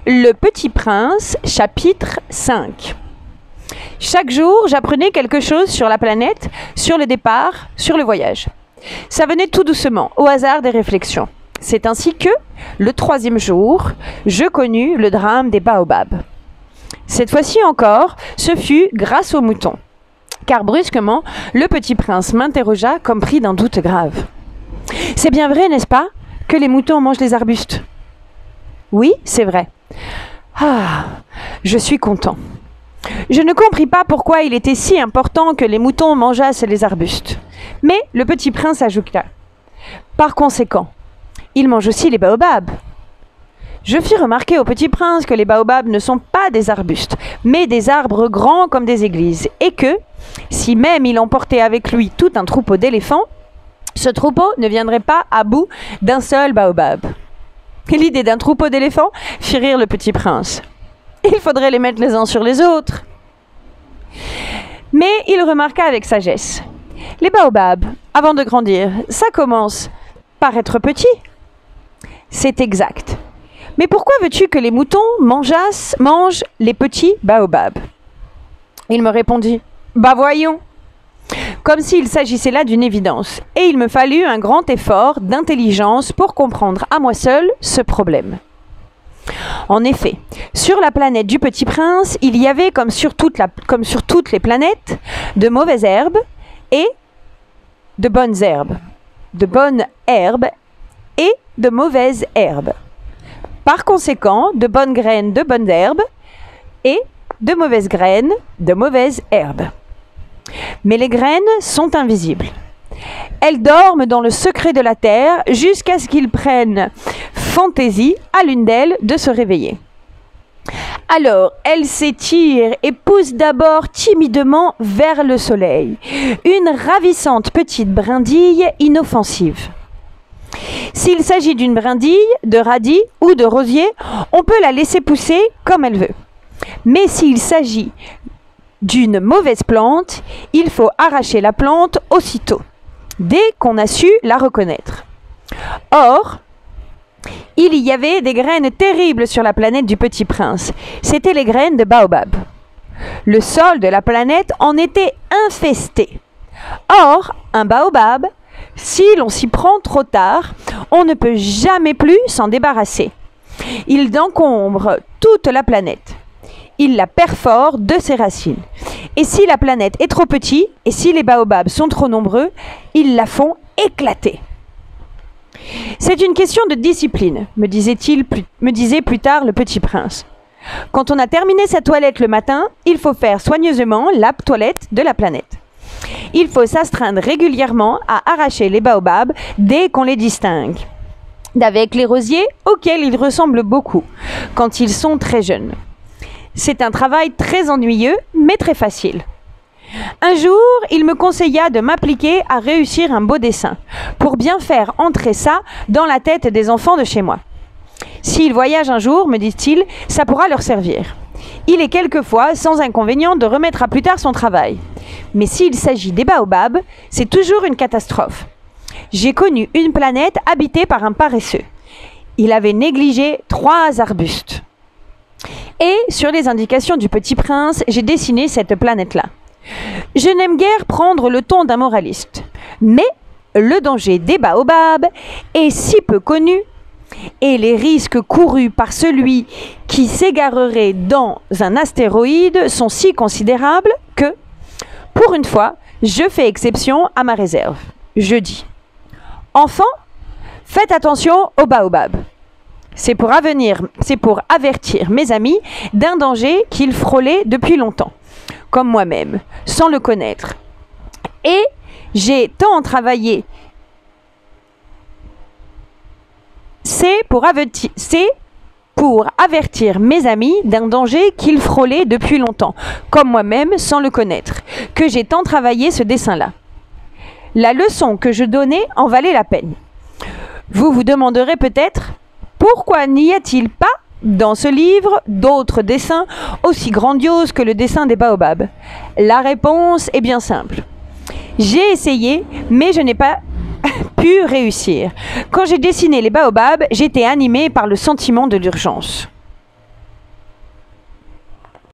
Le Petit Prince, chapitre 5. Chaque jour, j'apprenais quelque chose sur la planète, sur le départ, sur le voyage. Ça venait tout doucement, au hasard des réflexions. C'est ainsi que, le 3e jour, je connus le drame des baobabs. Cette fois-ci encore, ce fut grâce aux moutons. Car brusquement, le Petit Prince m'interrogea comme pris d'un doute grave. « C'est bien vrai, n'est-ce pas, que les moutons mangent les arbustes ?»« Oui, c'est vrai. »« Ah, je suis content. » Je ne compris pas pourquoi il était si important que les moutons mangeassent les arbustes. Mais le Petit Prince ajouta. « Par conséquent, ils mangent aussi les baobabs. » Je fis remarquer au Petit Prince que les baobabs ne sont pas des arbustes, mais des arbres grands comme des églises, et que, si même il emportait avec lui tout un troupeau d'éléphants, ce troupeau ne viendrait pas à bout d'un seul baobab. L'idée d'un troupeau d'éléphants fit rire le Petit Prince. Il faudrait les mettre les uns sur les autres. Mais il remarqua avec sagesse. Les baobabs, avant de grandir, ça commence par être petit. C'est exact. Mais pourquoi veux-tu que les moutons mangent les petits baobabs? Il me répondit. Bah voyons. Comme s'il s'agissait là d'une évidence. Et il me fallut un grand effort d'intelligence pour comprendre à moi seul ce problème. En effet, sur la planète du Petit Prince, il y avait, comme sur toutes les planètes, de mauvaises herbes et de bonnes herbes. De bonnes herbes et de mauvaises herbes. Par conséquent, de bonnes graines de bonnes herbes et de mauvaises graines de mauvaises herbes. Mais les graines sont invisibles. Elles dorment dans le secret de la terre jusqu'à ce qu'ils prennent fantaisie à l'une d'elles de se réveiller. Alors, elles s'étirent et poussent d'abord timidement vers le soleil, une ravissante petite brindille inoffensive. S'il s'agit d'une brindille, de radis ou de rosier, on peut la laisser pousser comme elle veut. Mais s'il s'agit d'une mauvaise plante, il faut arracher la plante aussitôt, dès qu'on a su la reconnaître. Or, il y avait des graines terribles sur la planète du Petit Prince. C'étaient les graines de baobab. Le sol de la planète en était infesté. Or, un baobab, si l'on s'y prend trop tard, on ne peut jamais plus s'en débarrasser. Il encombre toute la planète. Il la perfore de ses racines. Et si la planète est trop petite, et si les baobabs sont trop nombreux, ils la font éclater. C'est une question de discipline, me disait plus tard le Petit Prince. Quand on a terminé sa toilette le matin, il faut faire soigneusement la toilette de la planète. Il faut s'astreindre régulièrement à arracher les baobabs dès qu'on les distingue, d'avec les rosiers auxquels ils ressemblent beaucoup, quand ils sont très jeunes. C'est un travail très ennuyeux, mais très facile. Un jour, il me conseilla de m'appliquer à réussir un beau dessin, pour bien faire entrer ça dans la tête des enfants de chez moi. S'ils voyagent un jour, me dit-il, ça pourra leur servir. Il est quelquefois sans inconvénient de remettre à plus tard son travail. Mais s'il s'agit des baobabs, c'est toujours une catastrophe. J'ai connu une planète habitée par un paresseux. Il avait négligé 3 arbustes. Et sur les indications du Petit Prince, j'ai dessiné cette planète-là. Je n'aime guère prendre le ton d'un moraliste, mais le danger des baobabs est si peu connu et les risques courus par celui qui s'égarerait dans un astéroïde sont si considérables que, pour une fois, je fais exception à ma réserve. Je dis, enfants, faites attention aux baobabs. C'est pour avertir mes amis d'un danger qu'ils frôlaient depuis longtemps, comme moi-même, sans le connaître. Et j'ai tant travaillé. C'est pour avertir mes amis d'un danger qu'ils frôlaient depuis longtemps, comme moi-même, sans le connaître, que j'ai tant travaillé ce dessin-là. La leçon que je donnais en valait la peine. Vous vous demanderez peut-être, pourquoi n'y a-t-il pas dans ce livre d'autres dessins aussi grandioses que le dessin des baobabs? La réponse est bien simple. J'ai essayé, mais je n'ai pas pu réussir. Quand j'ai dessiné les baobabs, j'étais animée par le sentiment de l'urgence.